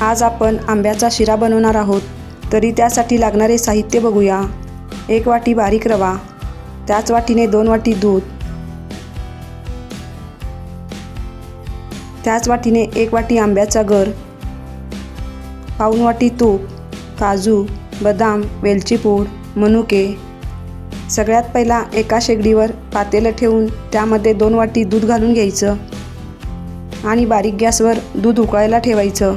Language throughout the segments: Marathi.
आज आपण आंब्याचा शिरा बनवणार आहोत, तरी त्यासाठी लागणारे साहित्य बघूया। 1 वाटी बारीक रवा, त्याच वाटीने 2 वाटी दूध, त्याच वाटीने 1 वाटी आंब्याचा गर, पाऊण वाटी तूप, काजू, बदाम, वेलची पूड, मनुके। सगळ्यात पहिला एका शेगडीवर पातेलं ठेवून त्यामध्ये 2 वाटी दूध घालून घ्यायचं आणि बारीक गॅसवर दूध उकळायला ठेवायचं।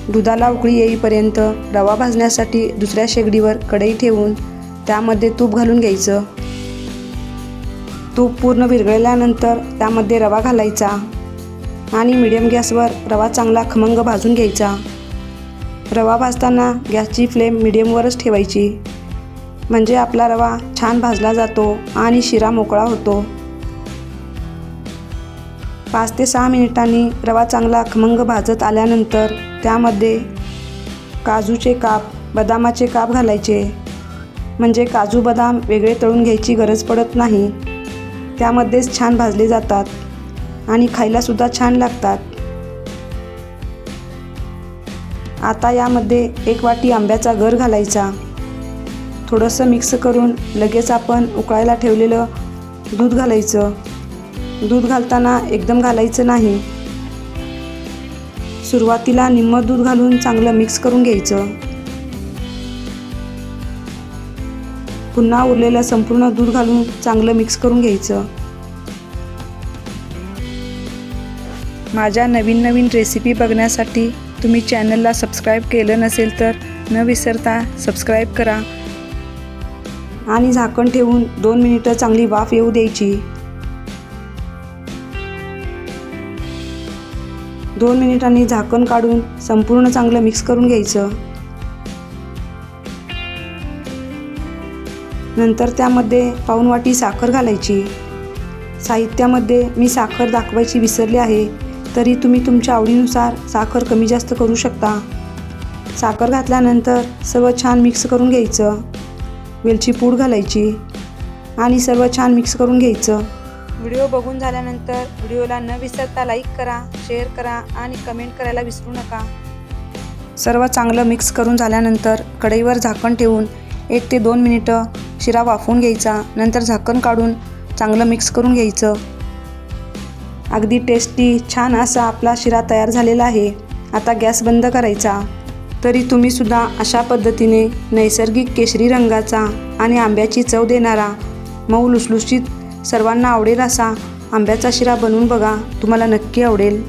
दुधाला उकळी येईपर्यंत रवा भाजण्यासाठी दुसऱ्या शेगडीवर कढई ठेवून त्यामध्ये तूप घालून घ्यायचं। तूप पूर्ण विरघळल्यानंतर त्यामध्ये रवा घालायचा आणि मीडियम गॅसवर रवा चांगला खमंग भाजून घ्यायचा। रवा भाजताना गॅसची फ्लेम मीडियमवरच ठेवायची, म्हणजे आपला रवा छान भाजला जातो आणि शिरा मोकळा होतो। 5 ते 6 मिनिटांनी रवा चांगला खमंग भाजत आल्यानंतर त्यामध्ये काजूचे काप, बदामाचे काप घालायचे, म्हणजे काजू बदाम वेगळे तळून घ्यायची गरज पडत नाही, त्यामध्येच छान भाजले जातात आणि खायलासुद्धा छान लागतात। आता यामध्ये 1 वाटी आंब्याचा गर घालायचा। थोडंसं मिक्स करून लगेच आपण उकळायला ठेवलेलं दूध घालायचं। दूध घालताना एकदम घालायचं नाही, सुरुवातीला निम्मं दूध घालून चांगलं मिक्स करून घ्यायचं। पुन्हा उरलेलं संपूर्ण दूध घालून चांगलं मिक्स करून घ्यायचं। माझ्या नवीन रेसिपी बघण्यासाठी तुम्ही चॅनलला सबस्क्राईब केलं नसेल तर न विसरता सबस्क्राईब करा आणि झाकण ठेवून 2 मिनिटं चांगली वाफ येऊ द्यायची। 2 मिनिटांनी झाकण काढून संपूर्ण चांगलं मिक्स करून घ्यायचं। नंतर त्यामध्ये पाऊण वाटी साखर घालायची। साहित्यामध्ये मी साखर दाखवायची विसरले आहे, तरी तुम्ही तुमच्या आवडीनुसार साखर कमी जास्त करू शकता। साखर घातल्यानंतर सर्व छान मिक्स करून घ्यायचं। वेलची पूड घालायची आणि सर्व छान मिक्स करून घ्यायचं। व्हिडिओ बघून झाल्यानंतर व्हिडिओला न विसरता लाईक करा, शेअर करा आणि कमेंट करायला विसरू नका। सर्व चांगलं मिक्स करून झाल्यानंतर कढईवर झाकण ठेवून 1 ते 2 मिनिटं शिरा वाफवून घ्यायचा। नंतर झाकण काढून चांगलं मिक्स करून घ्यायचं। अगदी टेस्टी छान असा आपला शिरा तयार झालेला आहे। आता गॅस बंद करायचा। तरी तुम्हीसुद्धा अशा पद्धतीने नैसर्गिक केशरी रंगाचा आणि आंब्याची चव देणारा मऊ लुसलुशीत सर्वांना आवडेल असा आंब्याचा शिरा बनवून बघा, तुम्हाला नक्की आवडेल।